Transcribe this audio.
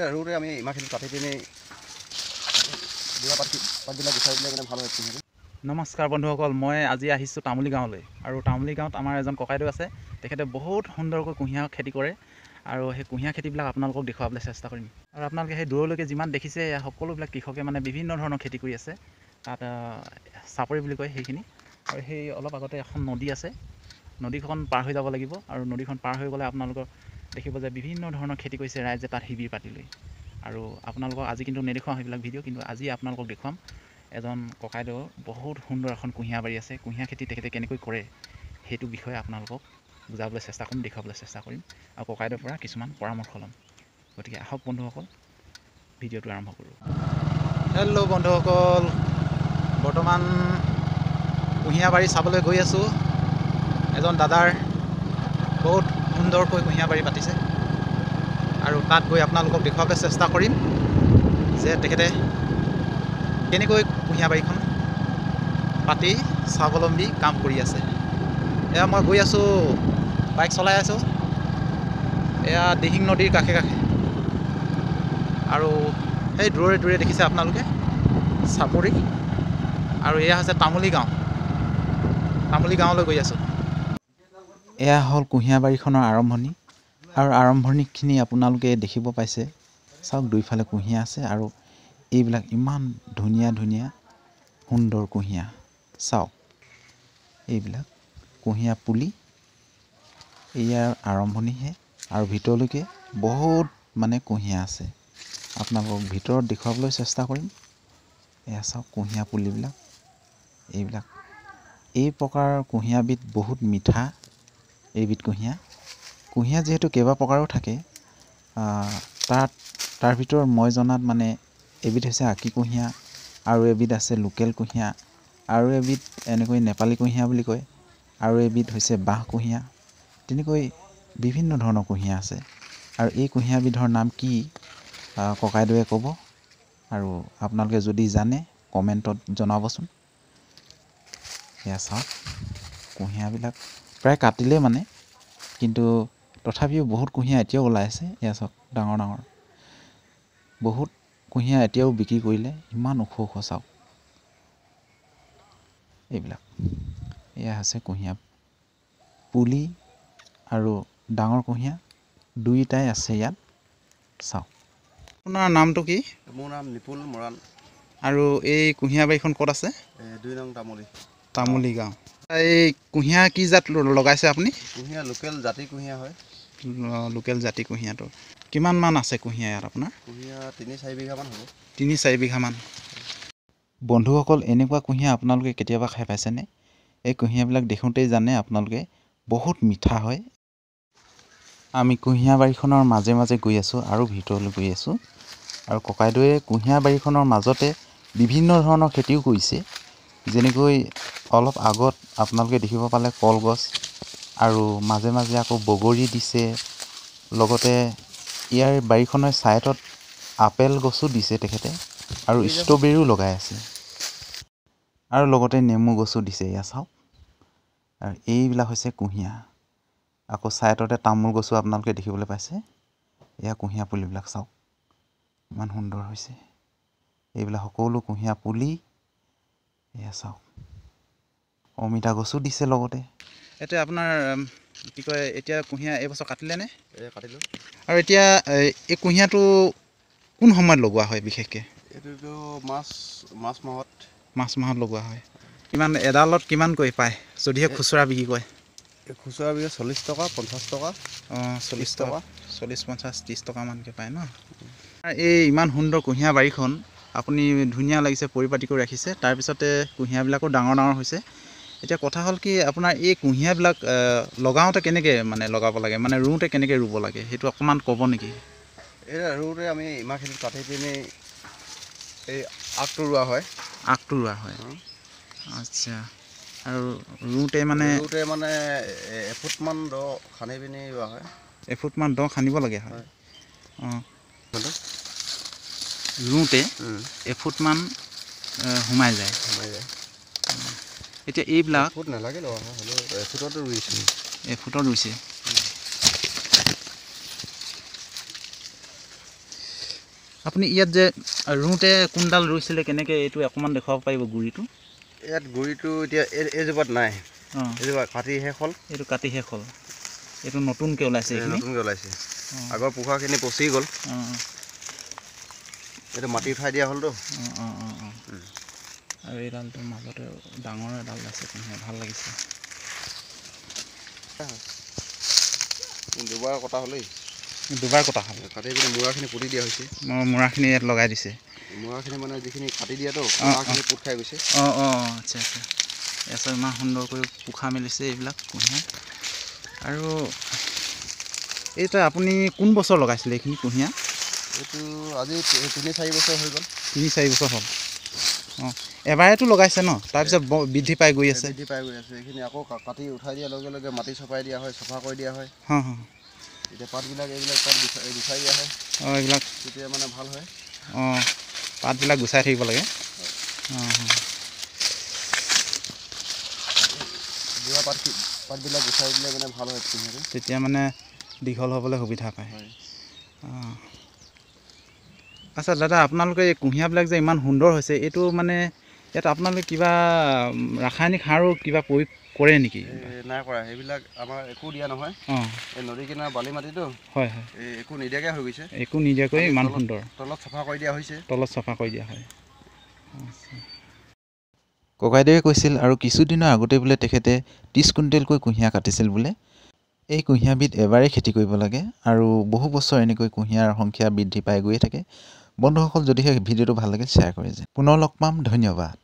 সৰুতে আমি ইমানখিনি কাটি পিনি পাতবিলাক গুচাই দিলে মানে ভাল হয়। নমস্কাৰ বন্ধুসকল, মই আজি আহিছোঁ তামুলী গাঁৱলৈ। আৰু তামুলী গাঁৱত আমাৰ এজন ককাইদেউ আছে। তেখেতে বহুত সুন্দৰকৈ কুঁহিয়াৰ খেতি কৰে আৰু সেই কুঁহিয়াৰ খেতিবিলাক আপোনালোকক দেখুৱাবলৈ চেষ্টা কৰিম। আৰু আপোনালোকে সেই দূৰলৈকে যিমান দেখিছে সকলোবিলাক কৃষকে মানে বিভিন্ন ধৰণৰ খেতি কৰি আছে। তাত চাপৰি বুলি কয় সেইখিনি। আৰু সেই অলপ আগতে এখন নদী আছে, নদীখন পাৰ হৈ যাব লাগিব। আৰু নদীখন পাৰ হৈ গ'লে আপোনালোকৰ দেখিব যে বিভিন্ন ধৰণৰ খেতি কৰিছে ৰাইজে তাত শিবিৰ পাতি লৈ। আৰু আপোনালোকক আজি কিন্তু নেদেখুৱাম সেইবিলাক ভিডিঅ', কিন্তু আজি আপোনালোকক দেখুৱাম এজন ককাইদেউৰ বহুত সুন্দৰ এখন কুঁহিয়াৰ বাৰী আছে। কুঁহিয়াৰ খেতি তেখেতে কেনেকৈ কৰে সেইটো বিষয়ে আপোনালোকক বুজাবলৈ চেষ্টা কৰিম, দেখুৱাবলৈ চেষ্টা কৰিম আৰু ককাইদেউৰ পৰা কিছুমান পৰামৰ্শ ল'ম। গতিকে আহক বন্ধুসকল, ভিডিঅ'টো আৰম্ভ কৰোঁ। হেল্ল' বন্ধুসকল, বৰ্তমান কুঁহিয়াৰ বাৰী চাবলৈ গৈ আছোঁ। এজন দাদাৰ বহুত সুন্দৰকৈ কুঁহিয়াৰ বাৰী পাতিছে আৰু তাত গৈ আপোনালোকক দেখুৱাবলৈ চেষ্টা কৰিম যে তেখেতে কেনেকৈ কুঁহিয়াৰ বাৰীখন পাতি স্বাৱলম্বী কাম কৰি আছে। এয়া মই গৈ আছোঁ, বাইক চলাই আছোঁ। এয়া দিহিং নদীৰ কাষে কাষে আৰু সেই দূৰে দূৰে দেখিছে আপোনালোকে চাপৰি। আৰু এয়া হৈছে তামুলী গাঁও। তামুলী গাঁৱলৈ গৈ আছোঁ। এয়া হ'ল কুঁহিয়াৰ বাৰীখনৰ আৰম্ভণি। আৰু আৰম্ভণিখিনি আপোনালোকে দেখিব পাইছে। চাওক, দুইফালে কুঁহিয়াৰ আছে আৰু এইবিলাক ইমান ধুনীয়া ধুনীয়া সুন্দৰ কুঁহিয়াৰ। চাওক, এইবিলাক কুঁহিয়াৰ পুলি। ইয়াৰ আৰম্ভণিহে আৰু ভিতৰলৈকে বহুত মানে কুঁহিয়াৰ আছে। আপোনালোকক ভিতৰত দেখুৱাবলৈ চেষ্টা কৰিম। এয়া চাওক কুঁহিয়াৰ পুলিবিলাক। এইবিলাক এই প্ৰকাৰৰ কুঁহিয়াৰবিধ বহুত মিঠা। এইবিধ কুঁহিয়াৰ যিহেতু কেইবা প্ৰকাৰো থাকে, তাৰ ভিতৰত মই জনাত মানে এবিধ হৈছে আকি কুঁহিয়াৰ, আৰু এবিধ আছে লোকেল কুঁহিয়াৰ, আৰু এবিধ এনেকৈ নেপালী কুঁহিয়াৰ বুলি কয়, আৰু এবিধ হৈছে বাঁহ কুঁহিয়াৰ। তেনেকৈ বিভিন্ন ধৰণৰ কুঁহিয়াৰ আছে। আৰু এই কুঁহিয়াৰবিধৰ নাম কি ককাইদেৱে ক'ব, আৰু আপোনালোকে যদি জানে কমেণ্টত জনাবচোন। এয়া চাওক, কুঁহিয়াৰবিলাক প্ৰায় কাটিলে মানে, কিন্তু তথাপিও বহুত কুঁহিয়াৰ এতিয়াও ওলাই আছে। এয়া চাওক, ডাঙৰ ডাঙৰ বহুত কুঁহিয়াৰ এতিয়াও বিক্ৰী কৰিলে। ইমান ওখ ওখ চাওক এইবিলাক। এয়া হৈছে কুঁহিয়াৰ পুলি আৰু ডাঙৰ কুঁহিয়াৰ দুয়োটাই আছে ইয়াত। চাওক, আপোনাৰ নামটো কি? মোৰ নাম নিপুল মৰাণ। আৰু এই কুঁহিয়াৰ বাৰীখন ক'ত আছে? 2 নং তামুলী। তামুলী গাঁও। এই কুঁহিয়াৰ কি জাত লগাইছে আপুনি? কুঁহিয়াৰ লোকেল জাতি কুঁহিয়াৰ হয়। লোকেল জাতি কুঁহিয়াৰটো কিমান মান আছে কুঁহিয়াৰ ইয়াত আপোনাৰ? কুঁহিয়াৰ 3-4 বিঘামান হ'ব। 3-4 বিঘামান। বন্ধুসকল, এনেকুৱা কুঁহিয়াৰ আপোনালোকে কেতিয়াবা খাই পাইছেনে? এই কুঁহিয়াৰবিলাক দেখোঁতেই জানে আপোনালোকে বহুত মিঠা হয়। আমি কুঁহিয়াৰ বাৰীখনৰ মাজে মাজে গৈ আছোঁ আৰু ভিতৰলৈ গৈ আছোঁ। আৰু ককাইদেৱে কুঁহিয়াৰ বাৰীখনৰ মাজতে বিভিন্ন ধৰণৰ খেতিও কৰিছে। যেনেকৈ অলপ আগত আপোনালোকে দেখিব পালে কলগছ, আৰু মাজে মাজে আকৌ বগৰী দিছে। লগতে ইয়াৰ বাৰীখনৰ ছাইডত আপেল গছো দিছে তেখেতে, আৰু ষ্ট্ৰবেৰীও লগাই আছে, আৰু লগতে নেমু গছো দিছে। এয়া চাওক, আৰু এইবিলাক হৈছে কুঁহিয়াৰ। আকৌ ছাইডতে তামোল গছো আপোনালোকে দেখিবলৈ পাইছে। এয়া কুঁহিয়াৰ পুলিবিলাক চাওক, ইমান সুন্দৰ হৈছে। এইবিলাক সকলো কুঁহিয়াৰ পুলি। এয়া চাওক, অমিতা গছো দিছে লগতে। এতিয়া আপোনাৰ কি কয়, এতিয়া কুঁহিয়াৰ এইবছৰ কাটিলেনে? কাটিলোঁ। আৰু এতিয়া এই কুঁহিয়াৰটো কোন সময়ত লগোৱা হয় বিশেষকৈ? এইটোতো মাৰ্চ মাহত লগোৱা হয়। কিমান এডালত কিমানকৈ পায় যদিহে খুচুৰা বিক্ৰী কৰে? খুচুৰা বিঘা 40 টকা 50 টকা। 40 টকা, 40, 50, 30 টকামানকৈ পায় ন? এই ইমান সুন্দৰ কুঁহিয়াৰ বাৰীখন আপুনি ধুনীয়া লাগিছে, পৰিপাটি কৰি ৰাখিছে। তাৰপিছতে কুঁহিয়াৰবিলাকো ডাঙৰ ডাঙৰ হৈছে। এতিয়া কথা হ'ল কি, আপোনাৰ এই কুঁহিয়াৰবিলাক লগাওঁতে কেনেকৈ মানে লগাব লাগে, মানে ৰুওঁতে কেনেকৈ ৰুব লাগে, সেইটো অকণমান ক'ব নেকি? এই ৰুওঁতে আমি ইমানখিনি কাটি পিনি এই আগটো ৰোৱা হয়। আগটো ৰোৱা হয়, আচ্ছা। আৰু ৰুওঁতে মানে এফুটমান দ খান্দি পিনি ৰোৱা হয়। এফুটমান দ খান্দিব লাগে হয়। অঁ, ৰুওঁতে এফুটমান সোমাই যায়। এতিয়া এইবিলাক এফুট নালাগে লগা হয়, হ'লেও এফুটতে ৰুইছোঁ। এফুটত ৰুইছে। আপুনি ইয়াত যে ৰুওঁতে কোনডাল ৰুইছিলে কেনেকৈ এইটো অকণমান দেখুৱাব পাৰিব গুৰিটো? ইয়াত গুৰিটো এতিয়া এইজোপাত নাই, অঁ এইজোপা কাটি শেষ হ'ল। এইটো কাটি শেষ হ'ল, এইটো নতুনকৈ ওলাইছে এইখিনি। নতুনকৈ ওলাইছে, আগৰ পোখাখিনি পচি গ'ল। অঁ এইটো মাটি উঠাই দিয়া হ'লতো। অঁ অঁ অঁ অঁ আৰু এইডালটো মাজতে ডাঙৰ এডাল আছে, কুঁহিয়াৰ ভাল লাগিছে। দুবাৰ কটা হ'লেই, দুবাৰ কটা হ'ল। কাটি পিনে মূৰাখিনি পুতি দিয়া হৈছে। মূৰাখিনি ইয়াত লগাই দিছে। মূৰাখিনি মানে যিখিনি কাটি দিয়াতো মূৰাখিনি পোত খাই গৈছে। অঁ অঁ আচ্ছা আচ্ছা, এছ ইমান সুন্দৰকৈ পোখা মেলিছে এইবিলাক কুঁহিয়াৰ। আৰু এইটো আপুনি কোন বছৰ লগাইছিলে এইখিনি কুঁহিয়াৰ? এইটো আজি 3-4 বছৰ হৈ গ'ল। 3-4 বছৰ হ'ল। অঁ এবাৰেতো লগাইছে ন, তাৰপিছত বৃদ্ধি পাই গৈ আছে। বৃদ্ধি পাই গৈ আছে, এইখিনি আকৌ কাটি উঠাই দিয়াৰ লগে লগে মাটি চপাই দিয়া হয়, চফা কৰি দিয়া হয়। অঁ অঁ এতিয়া পাতবিলাক এইবিলাক পাত গুচাই দিয়া হয়। অঁ এইবিলাক তেতিয়া মানে ভাল হয়। অঁ পাতবিলাক গুচাই থাকিব লাগে। অঁ অঁ বুঢ়া পাতবিলাক গুচাই দিলে মানে ভাল হয় কুঁহিয়াৰটো। তেতিয়া মানে দীঘল হ'বলৈ সুবিধা পায়। হয়। অঁ আচ্ছা দাদা, আপোনালোকে এই কুঁহিয়াৰবিলাক যে ইমান সুন্দৰ হৈছে, এইটো মানে ইয়াত আপোনালোকে কিবা ৰাসায়নিক সাৰো কিবা প্ৰয়োগ কৰে নেকি? নাই কৰা, সেইবিলাক আমাৰ একো দিয়া নহয়। অঁ এই নদী কিনাৰ বালি মাটিতো, হয় হয়, এই একো নিদিয়াকৈ হৈ গৈছে। একো নিদিয়াকৈ ইমান সুন্দৰ। তলত চাফা কৰি দিয়া হৈছে। তলত চাফা কৰি দিয়া হয়। ককাইদেৱে কৈছিল আৰু কিছুদিনৰ আগতে বোলে তেখেতে 30 কুইণ্টেলকৈ কুঁহিয়াৰ কাটিছিল বোলে। এই কুঁহিয়াৰবিধ এবাৰেই খেতি কৰিব লাগে আৰু বহু বছৰ এনেকৈ কুঁহিয়াৰ সংখ্যা বৃদ্ধি পাই গৈয়ে থাকে। বন্ধুসকল, যদিহে ভিডিঅ'টো ভাল লাগে শ্বেয়াৰ কৰে যে। পুনৰ লগ পাম, ধন্যবাদ।